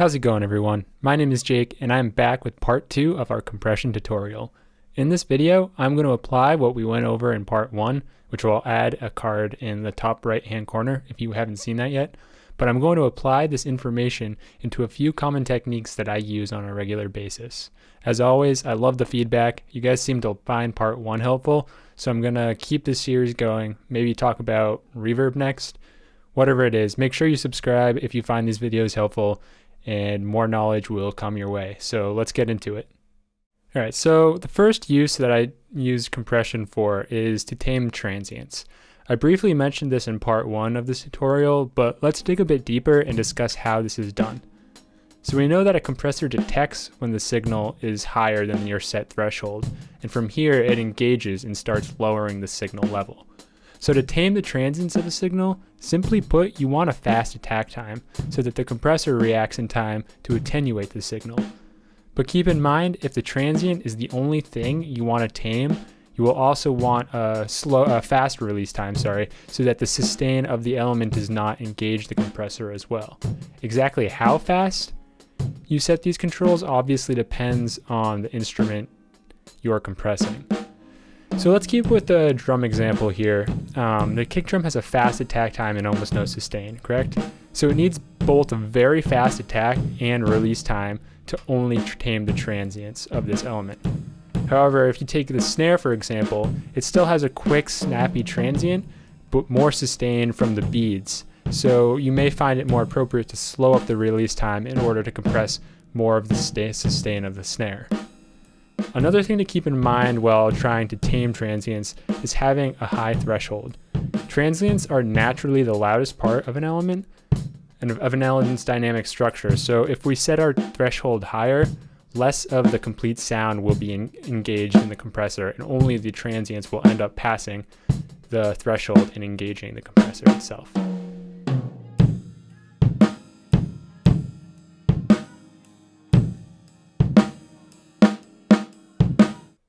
How's it going, everyone? My name is Jake and I'm back with part 2 of our compression tutorial. In this video, I'm going to apply what we went over in part 1, which will add a card in the top right hand corner if you haven't seen that yet. But I'm going to apply this information into a few common techniques that I use on a regular basis. As always, I love the feedback. You guys seem to find part 1 helpful, so I'm going to keep this series going, maybe talk about reverb next. Whatever it is, make sure you subscribe if you find these videos helpful, and more knowledge will come your way. So let's get into it. All right, so the first use that I use compression for is to tame transients. I briefly mentioned this in part 1 of this tutorial, but let's dig a bit deeper and discuss how this is done. So we know that a compressor detects when the signal is higher than your set threshold, and from here it engages and starts lowering the signal level. So to tame the transients of a signal, simply put, you want a fast attack time so that the compressor reacts in time to attenuate the signal. But keep in mind, if the transient is the only thing you want to tame, you will also want a fast release time, so that the sustain of the element does not engage the compressor as well. Exactly how fast you set these controls obviously depends on the instrument you're compressing. So let's keep with the drum example here. The kick drum has a fast attack time and almost no sustain, correct? So it needs both a very fast attack and release time to only tame the transients of this element. However, if you take the snare, for example, it still has a quick, snappy transient, but more sustain from the beads. So you may find it more appropriate to slow up the release time in order to compress more of the sustain of the snare. Another thing to keep in mind while trying to tame transients is having a high threshold. Transients are naturally the loudest part of an element and of an element's dynamic structure, so if we set our threshold higher, less of the complete sound will be engaged in the compressor, and only the transients will end up passing the threshold and engaging the compressor itself.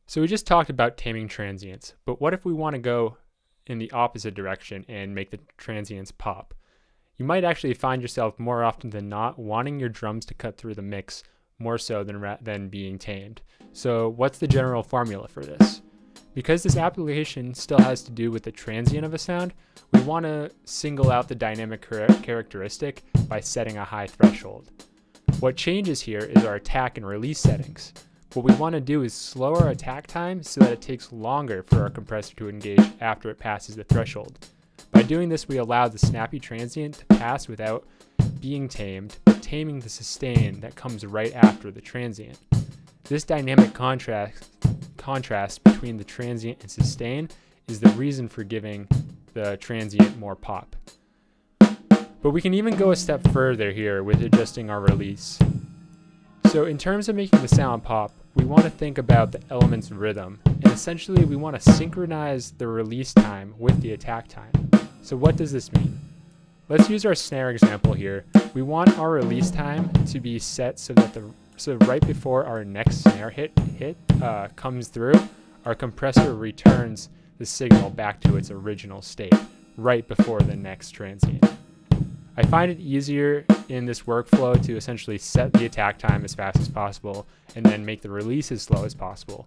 So we just talked about taming transients, but what if we want to go in the opposite direction and make the transients pop? You might actually find yourself more often than not wanting your drums to cut through the mix more so than being tamed. So what's the general formula for this? Because this application still has to do with the transient of a sound, we want to single out the dynamic characteristic by setting a high threshold. What changes here is our attack and release settings. What we want to do is slow our attack time so that it takes longer for our compressor to engage after it passes the threshold. By doing this, we allow the snappy transient to pass without being tamed, but taming the sustain that comes right after the transient. This dynamic contrast between the transient and sustain is the reason for giving the transient more pop. But we can even go a step further here with adjusting our release. So in terms of making the sound pop, we want to think about the element's rhythm, and essentially we want to synchronize the release time with the attack time. So what does this mean? Let's use our snare example here. We want our release time to be set so that right before our next snare hit comes through, our compressor returns the signal back to its original state right before the next transient. I find it easier in this workflow to essentially set the attack time as fast as possible and then make the release as slow as possible.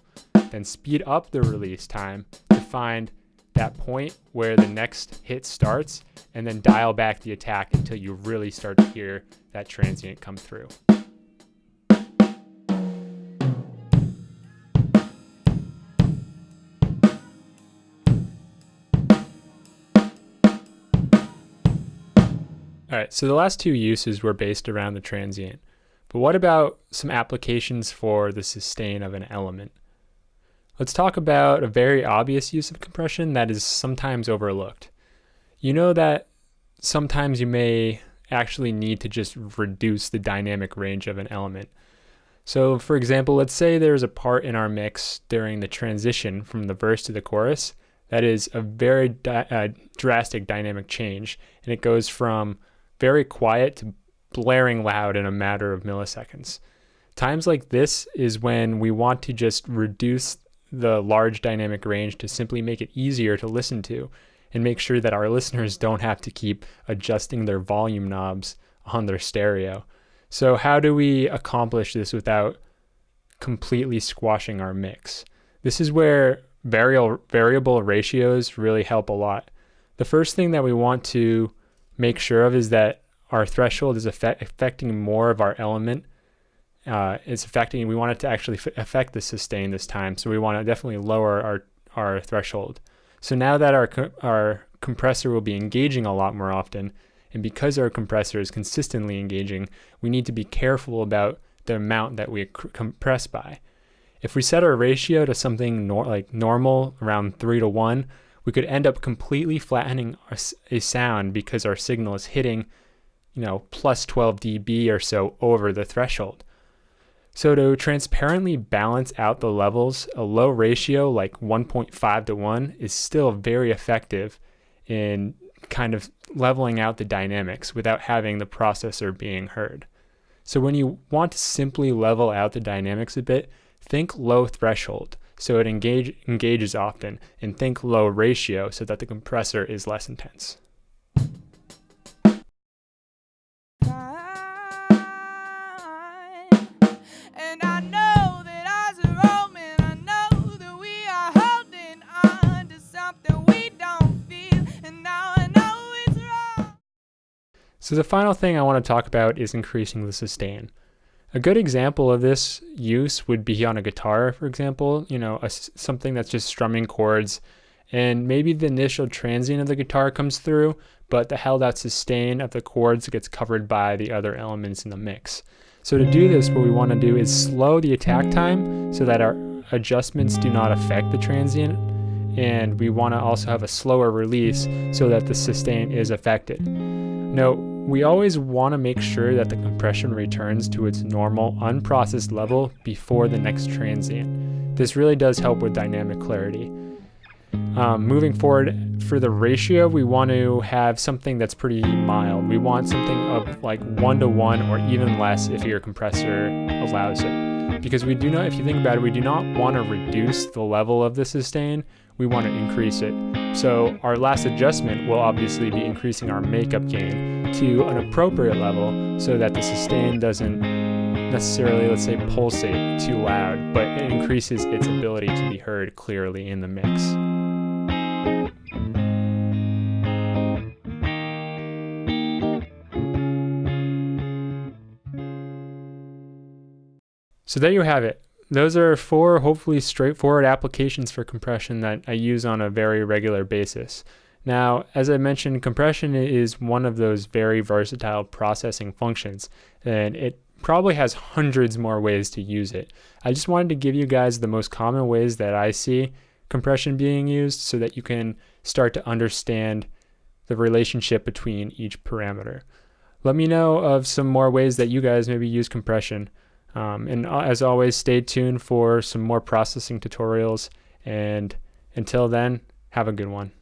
Then speed up the release time to find that point where the next hit starts, and then dial back the attack until you really start to hear that transient come through. Alright, so the last two uses were based around the transient. But what about some applications for the sustain of an element? Let's talk about a very obvious use of compression that is sometimes overlooked. You know that sometimes you may actually need to just reduce the dynamic range of an element. So for example, let's say there's a part in our mix during the transition from the verse to the chorus that is a very drastic dynamic change, and it goes from very quiet to blaring loud in a matter of milliseconds. Times like this is when we want to just reduce the large dynamic range to simply make it easier to listen to and make sure that our listeners don't have to keep adjusting their volume knobs on their stereo. So how do we accomplish this without completely squashing our mix? This is where variable ratios really help a lot. The first thing that we want to make sure of is that our threshold is affecting more of our element. We want it to actually affect the sustain this time. So we want to definitely lower our threshold. So now that our compressor will be engaging a lot more often, and because our compressor is consistently engaging, we need to be careful about the amount that we compress by. If we set our ratio to something like normal, around 3:1, we could end up completely flattening a sound because our signal is hitting, plus 12 dB or so over the threshold. So to transparently balance out the levels, a low ratio like 1.5:1 is still very effective in kind of leveling out the dynamics without having the processor being heard. So when you want to simply level out the dynamics a bit, think low threshold so it engages often, and think low ratio so that the compressor is less intense. So the final thing I want to talk about is increasing the sustain. A good example of this use would be on a guitar, for example, something that's just strumming chords, and maybe the initial transient of the guitar comes through, but the held out sustain of the chords gets covered by the other elements in the mix. So to do this, what we want to do is slow the attack time so that our adjustments do not affect the transient, and we want to also have a slower release so that the sustain is affected. Note, we always want to make sure that the compression returns to its normal unprocessed level before the next transient. This really does help with dynamic clarity. Moving forward, for the ratio, we want to have something that's pretty mild. We want something of like 1:1 or even less if your compressor allows it. Because if you think about it, we do not want to reduce the level of the sustain, we want to increase it. So our last adjustment will obviously be increasing our makeup gain to an appropriate level so that the sustain doesn't necessarily, let's say, pulsate too loud, but it increases its ability to be heard clearly in the mix. So there you have it. Those are 4 hopefully straightforward applications for compression that I use on a very regular basis. Now, as I mentioned, compression is one of those very versatile processing functions, and it probably has hundreds more ways to use it. I just wanted to give you guys the most common ways that I see compression being used so that you can start to understand the relationship between each parameter. Let me know of some more ways that you guys maybe use compression. And as always, stay tuned for some more processing tutorials. And until then, have a good one.